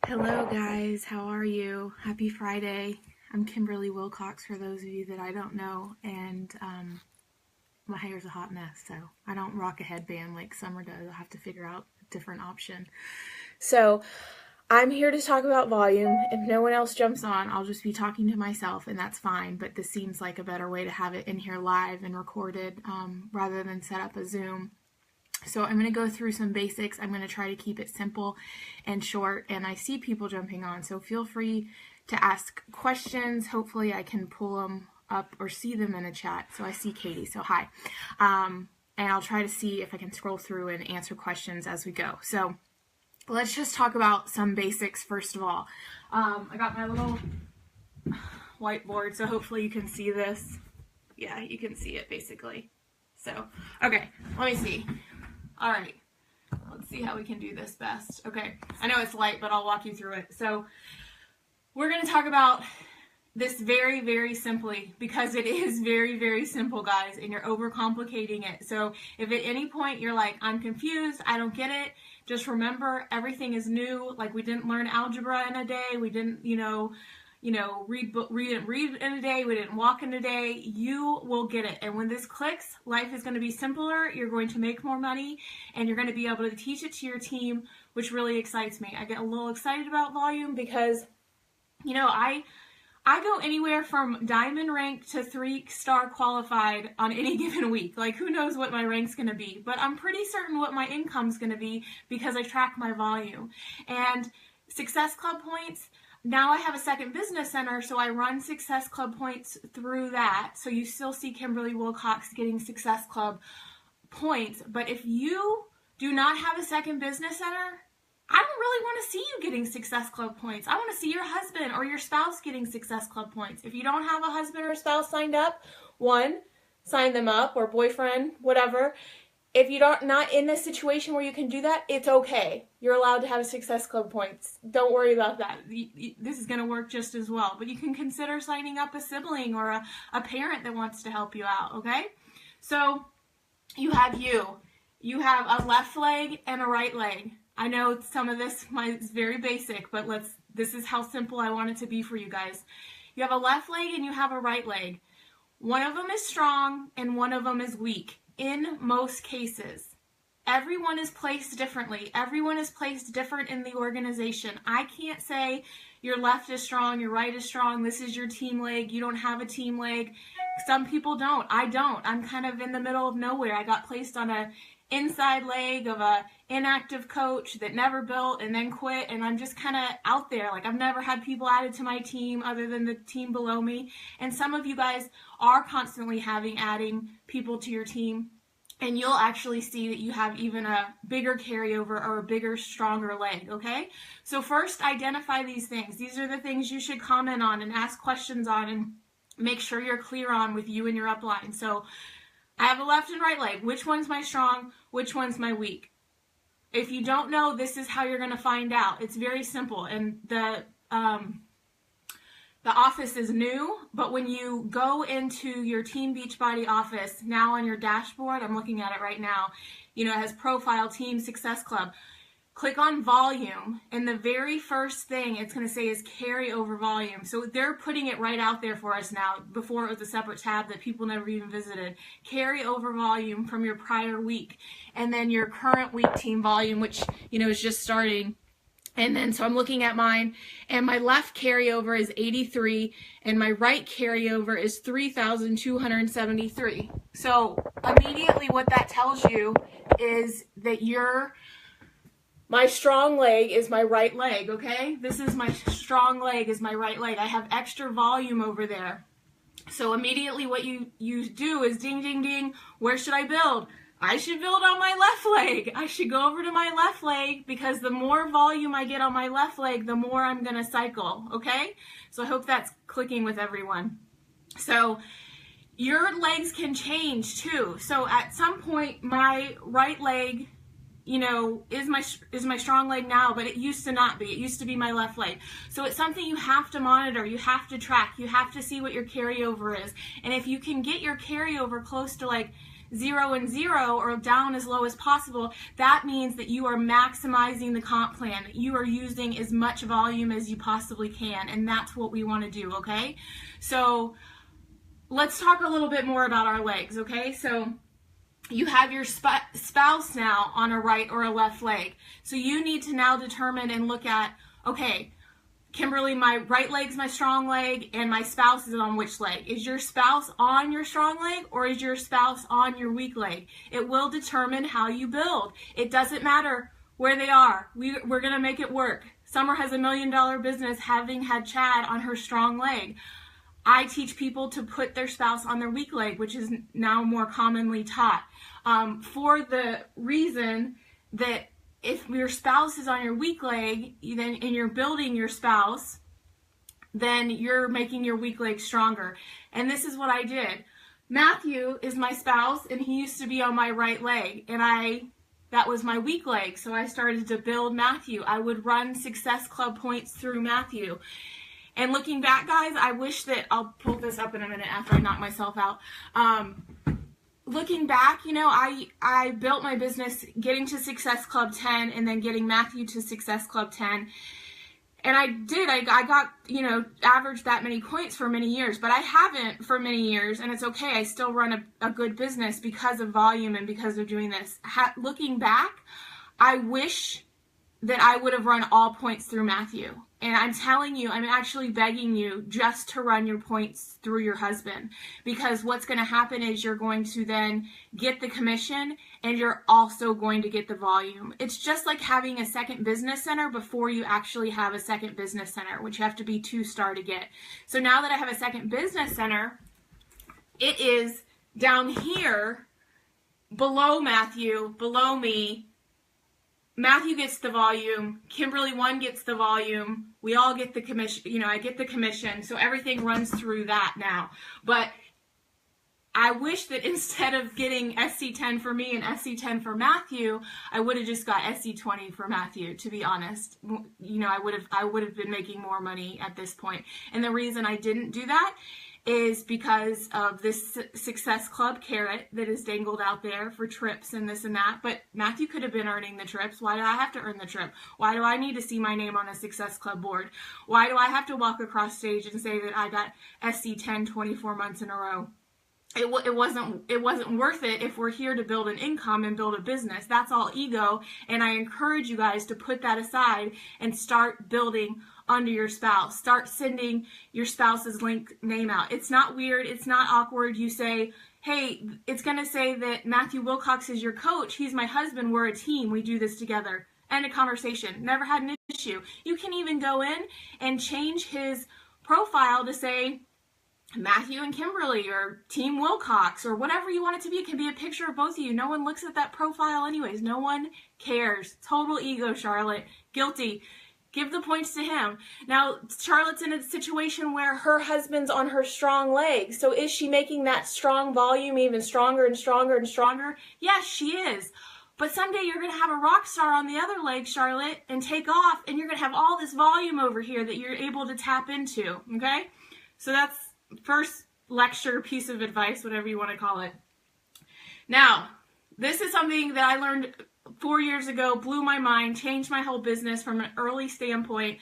Hello, guys. How are you? Happy Friday. I'm Kimberly Wilcox, for those of you that I don't know, and my hair's a hot mess, so I don't rock a headband like Summer does. I'll have to figure out a different option. So, I'm here to talk about volume. If no one else jumps on, I'll just be talking to myself, and that's fine, but this seems like a better way to have it in here live and recorded rather than set up a Zoom. So I'm going to go through some basics. I'm going to try to keep it simple and short, and I see people jumping on, so feel free to ask questions. Hopefully I can pull them up or see them in a chat. So I see Katie, so hi. And I'll try to see if I can scroll through and answer questions as we go. So let's just talk about some basics first of all. I got my little whiteboard, so hopefully you can see this. Yeah, you can see it basically. So, okay, let me see. All right, let's see how we can do this best. Okay, I know it's light, but I'll walk you through it. So we're going to talk about this very, very simply because it is very, very simple, guys, and you're overcomplicating it. So if at any point you're like, I'm confused, I don't get it, just remember everything is new. Like, we didn't learn algebra in a day. We didn't, read in a day. We didn't walk in a day. You will get it. And when this clicks, life is going to be simpler. You're going to make more money, and you're going to be able to teach it to your team, which really excites me. I get a little excited about volume because, I go anywhere from diamond rank to 3-star qualified on any given week. Like, who knows what my rank's going to be, but I'm pretty certain what my income's going to be because I track my volume. And Success Club points, now I have a second business center, so I run Success Club points through that. So you still see Kimberly Wilcox getting Success Club points. But if you do not have a second business center, I don't really want to see you getting Success Club points. I want to see your husband or your spouse getting Success Club points. If you don't have a husband or spouse signed up, sign them up, or boyfriend, whatever. If you're not in a situation where you can do that, it's okay. You're allowed to have Success Club points. Don't worry about that. This is going to work just as well. But you can consider signing up a sibling or a parent that wants to help you out, okay? So you have You have a left leg and a right leg. I know some of this is very basic, but this is how simple I want it to be for you guys. You have a left leg and you have a right leg. One of them is strong and one of them is weak. In most cases, everyone is placed differently. Everyone is placed different in the organization. I can't say your left is strong, your right is strong, this is your team leg, you don't have a team leg. Some people don't. I don't. I'm kind of in the middle of nowhere. I got placed on a inside leg of a inactive coach that never built and then quit, and I'm just kind of out there. Like, I've never had people added to my team other than the team below me, and some of you guys are constantly adding people to your team, and you'll actually see that you have even a bigger carryover or a bigger, stronger leg, okay? So first, identify these things. These are the things you should comment on and ask questions on and make sure you're clear on with you and your upline. So I have a left and right leg. Which one's my strong? Which one's my weak? If you don't know, this is how you're going to find out. It's very simple. And the office is new, but when you go into your Team Beachbody office, now on your dashboard, I'm looking at it right now, it has profile, team, Success Club. Click on volume, and the very first thing it's going to say is carry over volume. So they're putting it right out there for us now. Before, it was a separate tab that people never even visited. Carry over volume from your prior week, and then your current week team volume, which is just starting. And then, so I'm looking at mine, and my left carryover is 83, and my right carryover is 3,273. So immediately what that tells you is that my strong leg is my right leg, okay? This is my strong leg is my right leg. I have extra volume over there. So immediately what you do is ding, ding, ding, where should I build? I should build on my left leg. I should go over to my left leg because the more volume I get on my left leg, the more I'm going to cycle, okay? So I hope that's clicking with everyone. So your legs can change too. So at some point, my right leg is my strong leg now, but it used to not be. It used to be my left leg. So it's something you have to monitor, you have to track, you have to see what your carryover is. And if you can get your carryover close to like 0 and 0 or down as low as possible, that means that you are maximizing the comp plan. You are using as much volume as you possibly can, and that's what we want to do, okay? So let's talk a little bit more about our legs, okay? So you have your spouse now on a right or a left leg. So you need to now determine and look at, okay, Kimberly, my right leg's my strong leg and my spouse is on which leg? Is your spouse on your strong leg or is your spouse on your weak leg? It will determine how you build. It doesn't matter where they are. We're going to make it work. Summer has $1 million business having had Chad on her strong leg. I teach people to put their spouse on their weak leg, which is now more commonly taught, for the reason that if your spouse is on your weak leg, then and you're building your spouse, then you're making your weak leg stronger. And this is what I did. Matthew is my spouse, and he used to be on my right leg, and that was my weak leg. So I started to build Matthew. I would run Success Club points through Matthew. And looking back, guys, I wish that, I'll pull this up in a minute after I knock myself out. Looking back, you know, I built my business getting to Success Club 10 and then getting Matthew to Success Club 10. And I got, you know, averaged that many points for many years, but I haven't for many years, and it's okay. I still run a good business because of volume and because of doing this. Looking back, I wish that I would have run all points through Matthew. And I'm telling you, I'm actually begging you just to run your points through your husband, because what's going to happen is you're going to then get the commission and you're also going to get the volume. It's just like having a second business center before you actually have a second business center, which you have to be 2-star to get. So now that I have a second business center, it is down here below Matthew, below me. Matthew gets the volume, Kimberly 1 gets the volume, we all get the commission, you know, I get the commission, so everything runs through that now. But I wish that instead of getting SC10 for me and SC10 for Matthew, I would have just got SC20 for Matthew, to be honest. You know, I would have been making more money at this point. And the reason I didn't do that is because of this Success Club carrot that is dangled out there for trips and this and that. But Matthew could have been earning the trips. Why do I have to earn the trip? Why do I need to see my name on a Success Club board? Why do I have to walk across stage and say that I got SC10 24 months in a row? It wasn't worth it if we're here to build an income and build a business. That's all ego, and I encourage you guys to put that aside and start building under your spouse. Start sending your spouse's name out. It's not weird. It's not awkward. You say, hey, it's going to say that Matthew Wilcox is your coach. He's my husband. We're a team. We do this together. End of conversation. Never had an issue. You can even go in and change his profile to say Matthew and Kimberly or Team Wilcox or whatever you want it to be. It can be a picture of both of you. No one looks at that profile anyways. No one cares. Total ego, Charlotte. Guilty. Give the points to him. Now, Charlotte's in a situation where her husband's on her strong leg. So is she making that strong volume even stronger and stronger and stronger? Yes, she is. But someday you're going to have a rock star on the other leg, Charlotte, and take off, and you're going to have all this volume over here that you're able to tap into, okay? So that's first lecture piece of advice, whatever you want to call it. Now, this is something that I learned 4 years ago, blew my mind, changed my whole business from an early standpoint,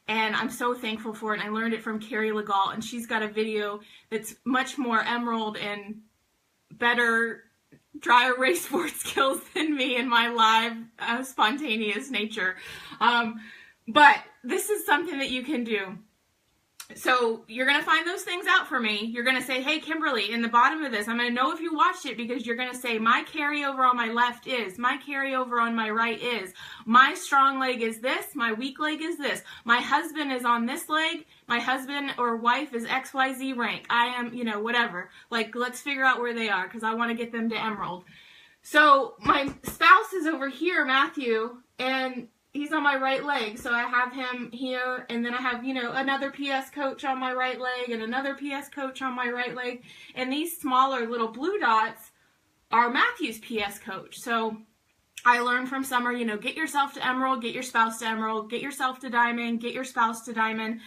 and I'm so thankful for it. And I learned it from Carrie Legal, and she's got a video that's much more emerald and better dry erase board skills than me in my live, spontaneous nature. But this is something that you can do. So you're going to find those things out for me. You're going to say, hey, Kimberly, in the bottom of this, I'm going to know if you watched it because you're going to say, my carryover on my left is, my carryover on my right is, my strong leg is this, my weak leg is this, my husband is on this leg, my husband or wife is XYZ rank, I am, you know, whatever. Like, let's figure out where they are because I want to get them to Emerald. So my spouse is over here, Matthew, and he's on my right leg, so I have him here, and then I have, you know, another PS coach on my right leg, and another PS coach on my right leg, and these smaller little blue dots are Matthew's PS coach. So I learned from Summer, you know, get yourself to Emerald, get your spouse to Emerald, get yourself to Diamond, get your spouse to Diamond.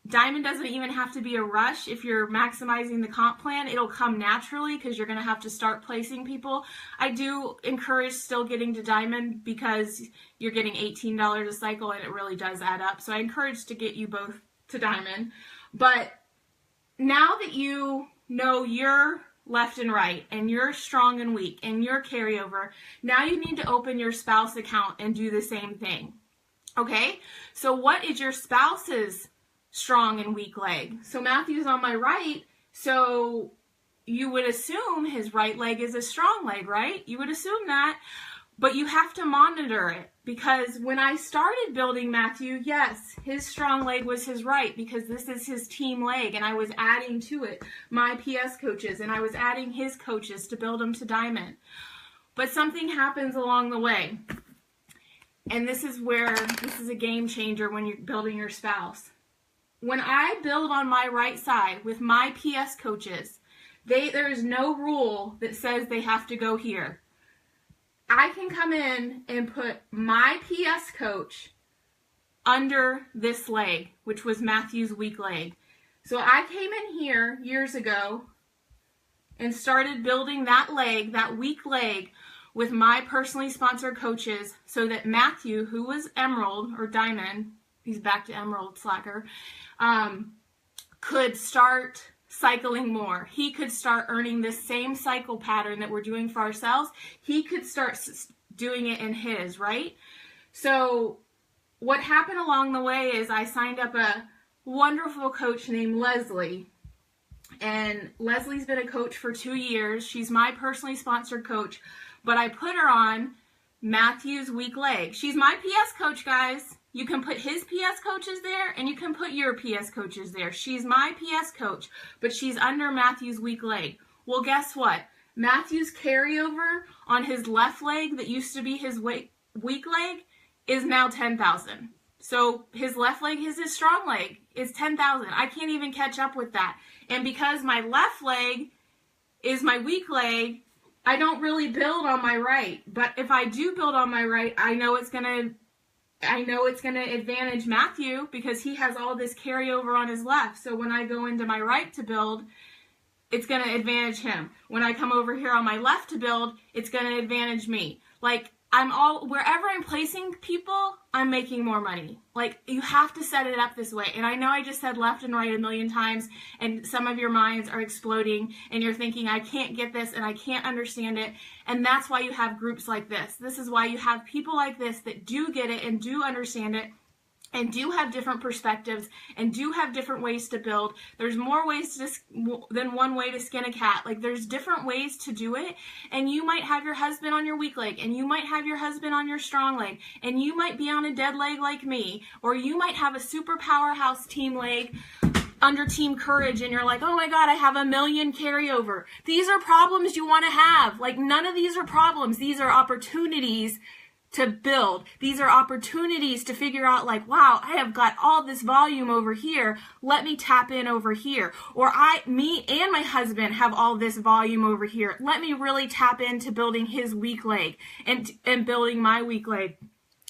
Diamond doesn't even have to be a rush. If you're maximizing the comp plan, it'll come naturally because you're going to have to start placing people. I do encourage still getting to Diamond because you're getting $18 a cycle and it really does add up. So I encourage to get you both to Diamond. But now that you know your left and right and you're strong and weak and your carryover, now you need to open your spouse account and do the same thing. Okay? So what is your spouse's strong and weak leg? So Matthew's on my right, so you would assume his right leg is a strong leg, right? You would assume that, but you have to monitor it, because when I started building Matthew, yes, his strong leg was his right, because this is his team leg, and I was adding to it my PS coaches, and I was adding his coaches to build him to Diamond. But something happens along the way, and this is a game changer when you're building your spouse. When I build on my right side with my PS coaches, there is no rule that says they have to go here. I can come in and put my PS coach under this leg, which was Matthew's weak leg. So I came in here years ago and started building that leg, that weak leg, with my personally sponsored coaches so that Matthew, who was Emerald or Diamond, he's back to Emerald slacker, could start cycling more. He could start earning this same cycle pattern that we're doing for ourselves. He could start doing it in his, right? So what happened along the way is I signed up a wonderful coach named Leslie. And Leslie's been a coach for 2 years. She's my personally sponsored coach, but I put her on Matthew's weak leg. She's my PS coach, guys. You can put his PS coaches there, and you can put your PS coaches there. She's my PS coach, but she's under Matthew's weak leg. Well, guess what? Matthew's carryover on his left leg that used to be his weak leg is now 10,000. So his left leg is his strong leg. It's 10,000. I can't even catch up with that. And because my left leg is my weak leg, I don't really build on my right. But if I do build on my right, I know it's going to advantage Matthew because he has all this carryover on his left. So when I go into my right to build, it's going to advantage him. When I come over here on my left to build, it's going to advantage me. Like, wherever I'm placing people, I'm making more money. Like, you have to set it up this way. And I know I just said left and right a million times, and some of your minds are exploding, and you're thinking, I can't get this, and I can't understand it. And that's why you have groups like this. This is why you have people like this that do get it and do understand it, and do have different perspectives, and do have different ways to build. There's more ways than one way to skin a cat. Like, there's different ways to do it, and you might have your husband on your weak leg, and you might have your husband on your strong leg, and you might be on a dead leg like me, or you might have a super powerhouse team leg under Team Courage, and you're like, oh my God, I have 1 million carryover. These are problems you want to have. Like, none of these are problems. These are opportunities to build. These are opportunities to figure out, like, wow, I have got all this volume over here. Let me tap in over here. Or me and my husband have all this volume over here. Let me really tap into building his weak leg and building my weak leg.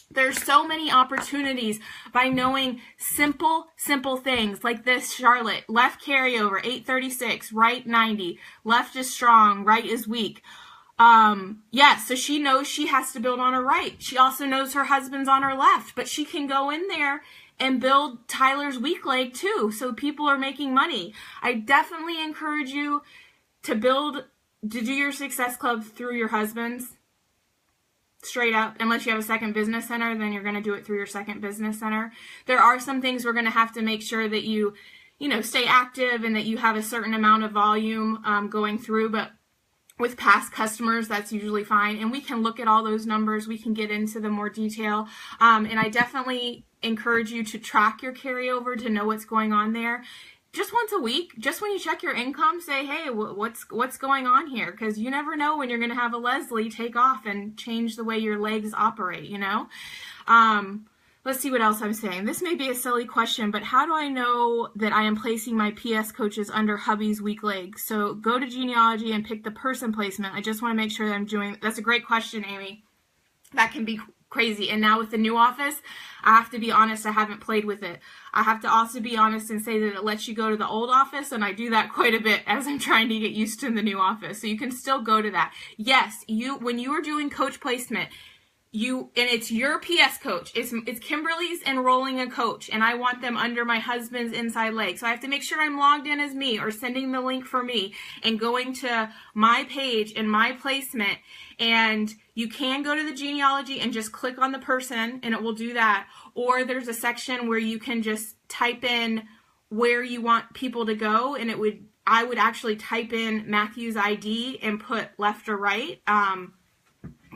There's so many opportunities by knowing simple things like this. Charlotte, left carryover, 836, right 90. Left is strong, right is weak. So she knows she has to build on her right. She also knows her husband's on her left, but she can go in there and build Tyler's weak leg too, so people are making money. I definitely encourage you to do your Success Club through your husband's, straight up. Unless you have a second business center, then you're going to do it through your second business center. There are some things we're going to have to make sure that you stay active and that you have a certain amount of volume going through, but with past customers, that's usually fine. And we can look at all those numbers. We can get into the more detail. And I definitely encourage you to track your carryover to know what's going on there. Just once a week, just when you check your income, say, hey, what's going on here? Because you never know when you're going to have a Leslie take off and change the way your legs operate, Let's see what else I'm saying. This may be a silly question, but how do I know that I am placing my PS coaches under hubby's weak leg? So go to genealogy and pick the person placement. I just want to make sure that I'm doing. That's a great question, Amy. That can be crazy. And now with the new office, I have to be honest, I haven't played with it. I have to also be honest and say that it lets you go to the old office, and I do that quite a bit as I'm trying to get used to the new office. So you can still go to that. Yes, when you are doing coach placement, and it's your PS coach. It's Kimberly's enrolling a coach, and I want them under my husband's inside leg. So I have to make sure I'm logged in as me, or sending the link for me and going to my page and my placement. And you can go to the genealogy and just click on the person and it will do that. Or there's a section where you can just type in where you want people to go, and I would actually type in Matthew's ID and put left or right.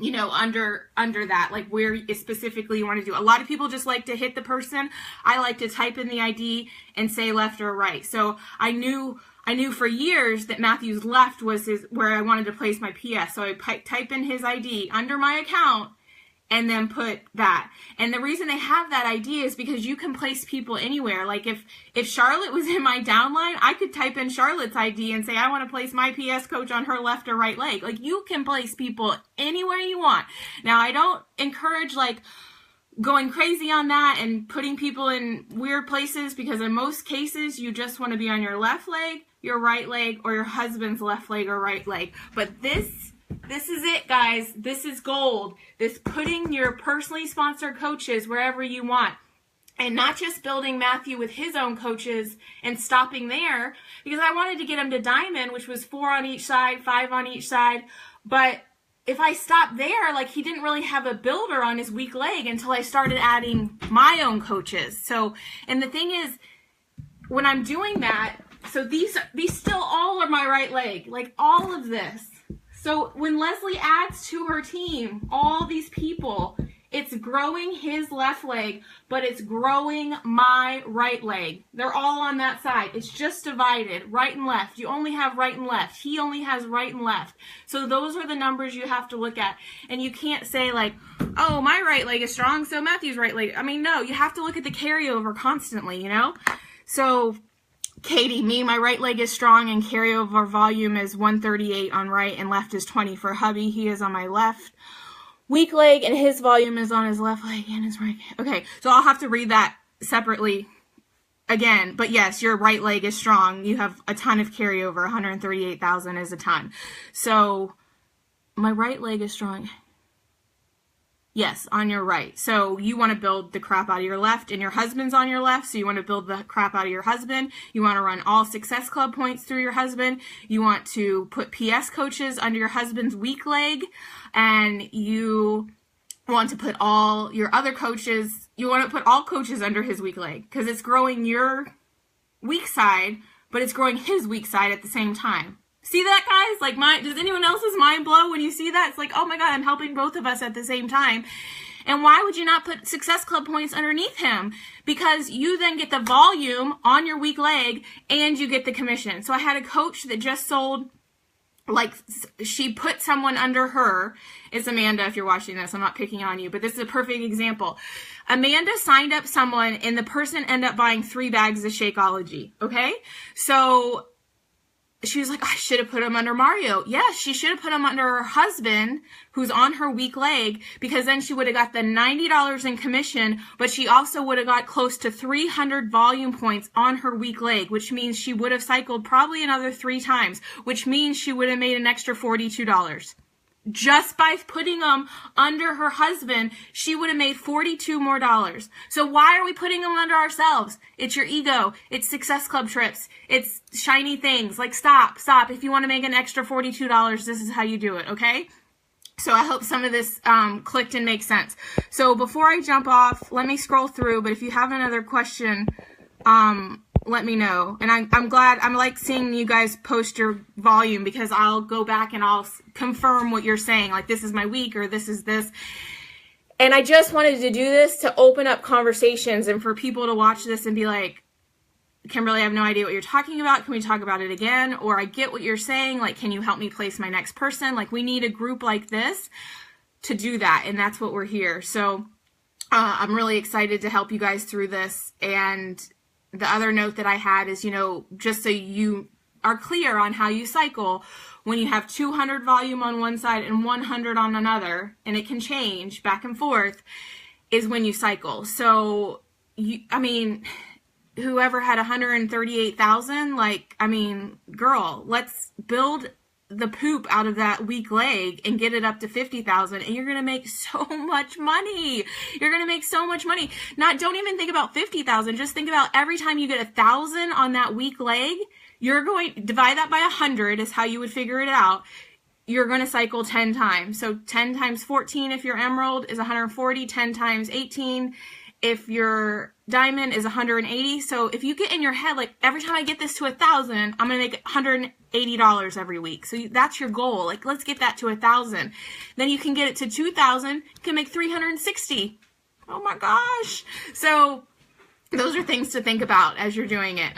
You know, under that, like where specifically you want to do. A lot of people just like to hit the person. I like to type in the ID and say left or right. So I knew for years that Matthew's left was where I wanted to place my PS. So I type in his ID under my account and then put that. And the reason they have that ID is because you can place people anywhere. Like if Charlotte was in my downline, I could type in Charlotte's ID and say, I want to place my PS coach on her left or right leg. Like, you can place people anywhere you want. Now, I don't encourage like going crazy on that and putting people in weird places, because in most cases, you just want to be on your left leg, your right leg, or your husband's left leg or right leg. But this is it, guys. This is gold. This putting your personally sponsored coaches wherever you want. And not just building Matthew with his own coaches and stopping there, because I wanted to get him to Diamond, which was 4 on each side, 5 on each side. But if I stopped there, like, he didn't really have a builder on his weak leg until I started adding my own coaches. So, and the thing is, when I'm doing that, so these still all are my right leg, like all of this. So when Leslie adds to her team all these people, it's growing his left leg, but it's growing my right leg. They're all on that side. It's just divided, right and left. You only have right and left. He only has right and left. So those are the numbers you have to look at. And you can't say like, oh, my right leg is strong, so Matthew's right leg. I mean, no, you have to look at the carryover constantly, you know? So Katie, my right leg is strong and carryover volume is 138 on right and left is 20. For hubby, he is on my left weak leg and his volume is on his left leg and his right. Okay, so I'll have to read that separately again. But yes, your right leg is strong. You have a ton of carryover. 138,000 is a ton. So my right leg is strong. Yes, on your right. So you want to build the crap out of your left, and your husband's on your left, so you want to build the crap out of your husband. You want to run all Success Club points through your husband. You want to put PS coaches under your husband's weak leg, and you want to put all your other coaches, you want to put all coaches under his weak leg, because it's growing your weak side, but it's growing his weak side at the same time. See that, guys? Like, does anyone else's mind blow when you see that? It's like, oh my God, I'm helping both of us at the same time. And why would you not put Success Club points underneath him? Because you then get the volume on your weak leg and you get the commission. So I had a coach that just sold, like, she put someone under her. It's Amanda, if you're watching this. I'm not picking on you, but this is a perfect example. Amanda signed up someone and the person ended up buying 3 bags of Shakeology, okay? So she was like, I should have put him under Mario. Yes, she should have put him under her husband, who's on her weak leg, because then she would have got the $90 in commission, but she also would have got close to 300 volume points on her weak leg, which means she would have cycled probably another 3 times, which means she would have made an extra $42. Just by putting them under her husband, she would have made $42 more. So why are we putting them under ourselves? It's your ego. It's Success Club trips. It's shiny things. Like, stop. If you want to make an extra $42, this is how you do it, okay? So I hope some of this clicked and makes sense. So before I jump off, let me scroll through. But if you have another question, let me know. And I'm glad, I'm like seeing you guys post your volume, because I'll go back and I'll confirm what you're saying. Like, this is my week, or this is this. And I just wanted to do this to open up conversations and for people to watch this and be like, Kimberly, I have no idea what you're talking about. Can we talk about it again? Or I get what you're saying. Like, can you help me place my next person? Like, we need a group like this to do that. And that's what we're here. So I'm really excited to help you guys through this. And the other note that I had is, you know, just so you are clear on how you cycle, when you have 200 volume on one side and 100 on another, and it can change back and forth, is when you cycle. So, I mean, whoever had 138,000, like, I mean, girl, let's build the poop out of that weak leg and get it up to 50,000, and you're going to make so much money. You're going to make so much money. Don't even think about 50,000. Just think about every time you get 1,000 on that weak leg, you're going to divide that by 100 is how you would figure it out. You're going to cycle 10 times. So 10 times 14 if you're emerald is 140, 10 times 18 if your diamond is 180. So if you get in your head, like, every time I get this to 1,000, I'm going to make $180 every week. So that's your goal. Like, let's get that to 1,000. Then you can get it to 2,000, you can make 360. Oh my gosh. So those are things to think about as you're doing it.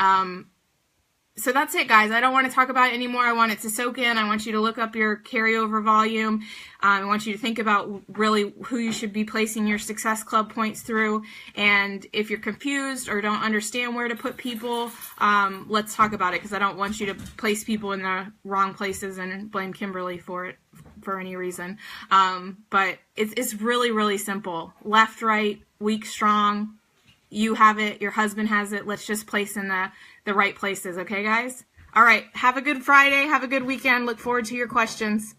So that's it, guys. I don't want to talk about it anymore. I want it to soak in. I want you to look up your carryover volume. I want you to think about really who you should be placing your Success Club points through. And if you're confused or don't understand where to put people, let's talk about it, because I don't want you to place people in the wrong places and blame Kimberly for it for any reason. But it's really, really simple. Left, right, weak, strong. You have it. Your husband has it. Let's just place in the right places. Okay, guys? All right. Have a good Friday. Have a good weekend. Look forward to your questions.